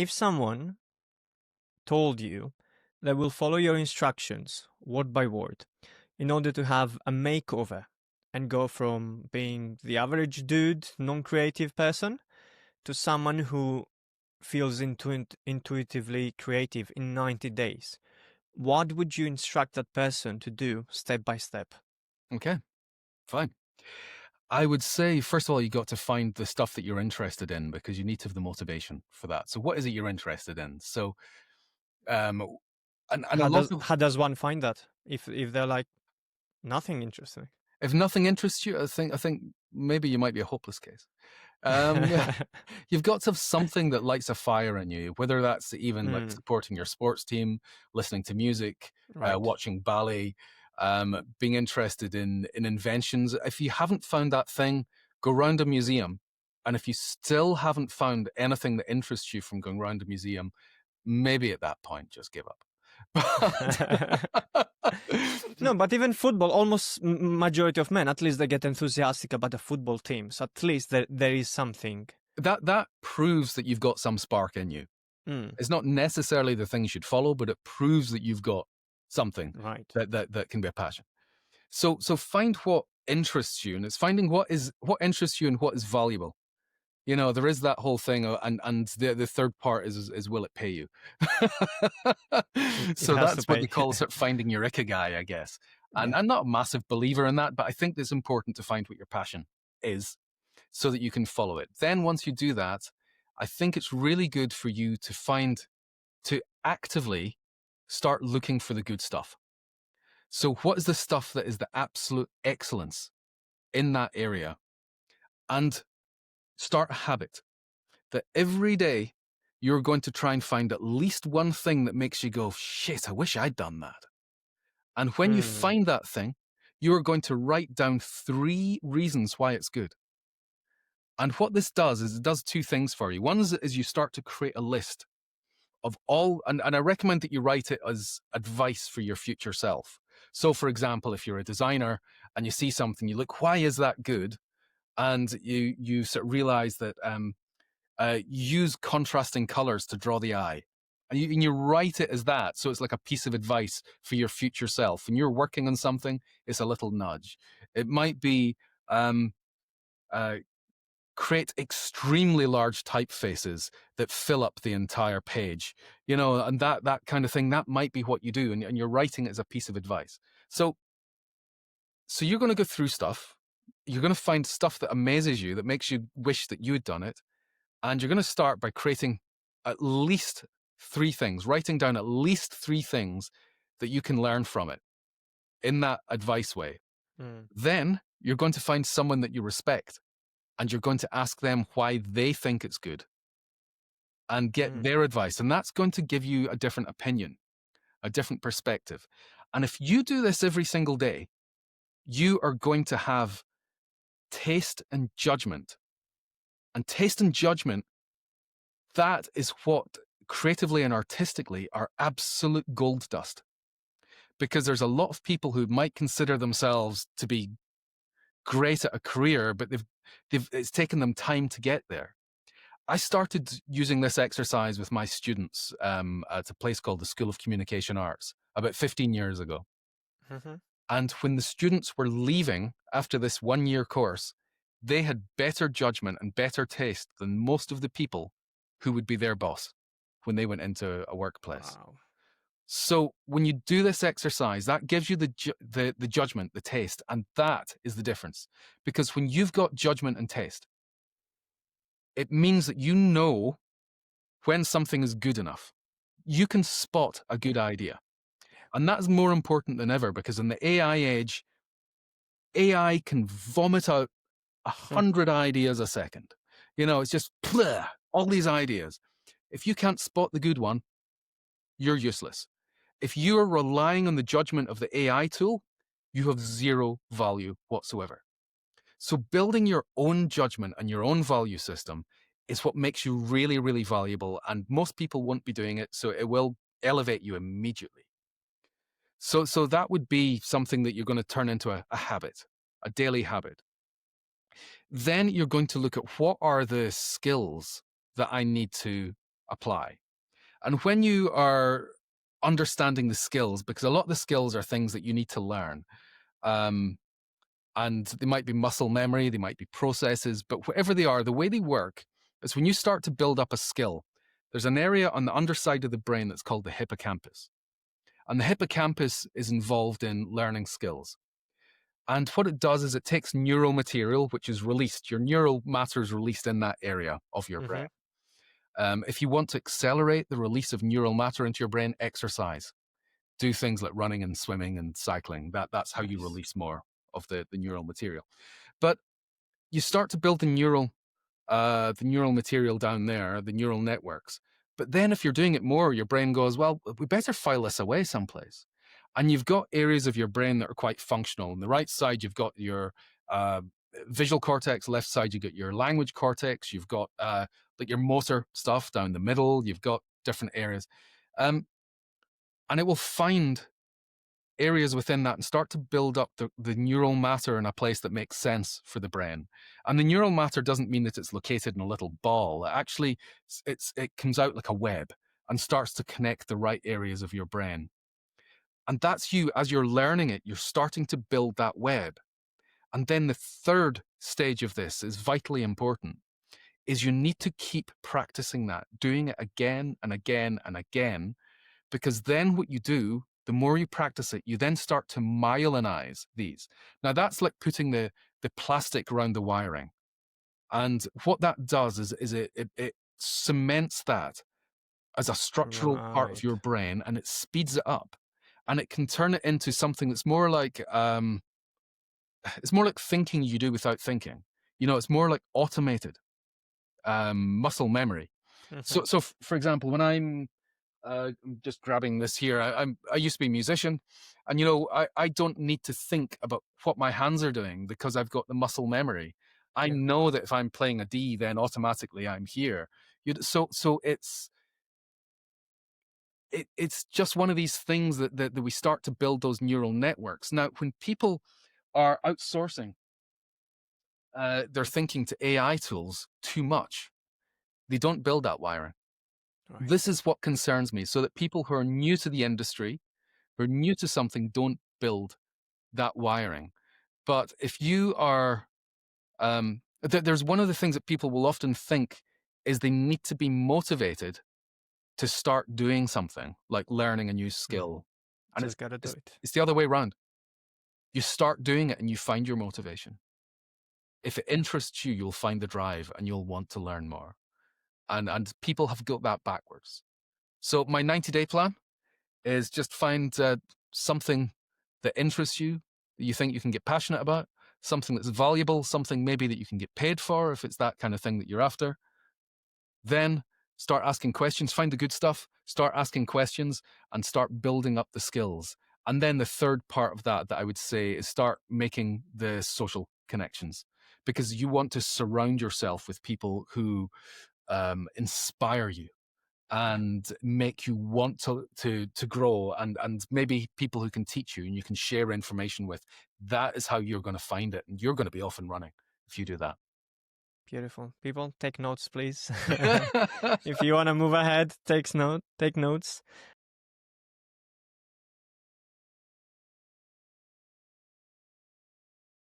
If someone told you they will follow your instructions word by word in order to have a makeover and go from being the average dude, non-creative person to someone who feels intuitively creative in 90 days, what would you instruct that person to do step by step? Okay, fine. I would say, first of all, you got to find the stuff that you're interested in because you need to have the motivation for that. So, what is it you're interested in? So, um, and a lot of How does one find that if they're like nothing interesting? if nothing interests you, I think maybe you might be a hopeless case. Um, you've got to have something that lights a fire in you, whether that's even like Mm, supporting your sports team, listening to music, right. watching ballet, being interested in inventions. If you haven't found that thing, go round a museum. And if you still haven't found anything that interests you from going round a museum, maybe at that point, just give up. No, but even football, almost majority of men, at least they get enthusiastic about the football team. So at least there is something. that proves that you've got some spark in you. Mm, It's not necessarily the thing you should follow, but it proves that you've got something right. that can be a passion. So find what interests you, and it's finding what interests you and what is valuable. You know, there is that whole thing, and the third part is will it pay you? It So has to that's what they pay. call sort of finding your ikigai, I guess. And Yeah. I'm not a massive believer in that, but I think it's important to find what your passion is so that you can follow it. Then once you do that, I think it's really good for you to actively start looking for the good stuff. So what is the stuff that is the absolute excellence in that area? And start a habit that every day you're going to try and find at least one thing that makes you go, shit, I wish I'd done that. And when you Mm, find that thing, you're going to write down 3 reasons why it's good. And what this does is it does 2 things for you. One is you start to create a list of all, and I recommend that you write it as advice for your future self. So, for example, if you're a designer and you see something, you look, why is that good? And you sort of realize that use contrasting colors to draw the eye. And you write it as that. So it's like a piece of advice for your future self. When you're working on something, it's a little nudge. It might be um, uh, create extremely large typefaces that fill up the entire page, you know, and that kind of thing. That might be what you do, and you're writing it as a piece of advice. So you're going to go through stuff. You're going to find stuff that amazes you, that makes you wish that you had done it. And you're going to start by creating at least 3 things, writing down at least 3 things that you can learn from it in that advice way. mm, Then you're going to find someone that you respect and you're going to ask them why they think it's good and get mm, their advice. And that's going to give you a different opinion, a different perspective. And if you do this every single day, you are going to have taste and judgment. And taste and judgment, that is what creatively and artistically are absolute gold dust. Because there's a lot of people who might consider themselves to be great at a career, but it's taken them time to get there. I started using this exercise with my students at a place called the School of Communication Arts about 15 years ago. mhm. And when the students were leaving after this 1 year course, they had better judgment and better taste than most of the people who would be their boss when they went into a workplace. Wow. So when you do this exercise, that gives you the judgment, the taste, and that is the difference. Because when you've got judgment and taste, it means that you know when something is good enough. You can spot a good idea. And that is more important than ever because in the AI age, AI can vomit out a Mm, 100 ideas a second. You know, it's just all these ideas. If you can't spot the good one, you're useless. If you are relying on the judgment of the AI tool, you have zero value whatsoever. So building your own judgment and your own value system is what makes you really, really valuable. And most people won't be doing it. So it will elevate you immediately. So that would be something that you're going to turn into a habit, a daily habit. Then you're going to look at what are the skills that I need to apply. And when you are understanding the skills, because a lot of the skills are things that you need to learn, and they might be muscle memory, they might be processes, but whatever they are, the way they work is when you start to build up a skill, there's an area on the underside of the brain that's called the hippocampus. And the hippocampus is involved in learning skills. And what it does is it takes neural material, which is released. Your neural matter is released in that area of your brain. If you want to accelerate the release of neural matter into your brain, exercise. Do things like running and swimming and cycling. That's how you Nice. release more of the neural material. But you start to build the neural material down there, the neural networks. But then if you're doing it more, your brain goes, well, we better file this away someplace. And you've got areas of your brain that are quite functional. On the right side, you've got your visual cortex. Left side, you got your language cortex. You've got like your motor stuff down the middle. You've got different areas. And it will find areas within that and start to build up the neural matter in a place that makes sense for the brain. And the neural matter doesn't mean that it's located in a little ball. Actually, it comes out like a web and starts to connect the right areas of your brain. And that's you, as you're learning it, you're starting to build that web. And then the third stage of this is vitally important, is you need to keep practicing that, doing it again and again and again, because then what you do, the more you practice it, you then start to myelinize these. Now that's like putting the plastic around the wiring. And what that does is it cements that as a structural part of Right. your brain, and it speeds it up. And it can turn it into something that's more like it's more like thinking you do without thinking. It's more like automated muscle memory. Mhm. So for example, when I'm just grabbing this here, I used to be a musician, and I don't need to think about what my hands are doing because I've got the muscle memory. I Yeah. know that if I'm playing a D, then automatically I'm here. So it's just one of these things that we start to build those neural networks. Now, when people are outsourcing their thinking to AI tools too much, they don't build that wiring. Right. This is what concerns me, so that people who are new to the industry, who are new to something, don't build that wiring. But if you are, there's one of the things that people will often think is they need to be motivated to start doing something, like learning a new Mm. skill. And Just gotta do it's, it. it's the other way around. You start doing it and you find your motivation. If it interests you, you'll find the drive and you'll want to learn more. And people have got that backwards. So my 90-day plan is just find something that interests you, that you think you can get passionate about, something that's valuable, something maybe that you can get paid for if it's that kind of thing that you're after. Then start asking questions, find the good stuff, start asking questions, and start building up the skills. And then the third part of that I would say is start making the social connections, because you want to surround yourself with people who inspire you Yeah. and make you want to grow, and maybe people who can teach you and you can share information with. That is how you're going to find it, and you're going to be off and running if you do that. Beautiful. People, take notes, please. If you want to move ahead, take notes.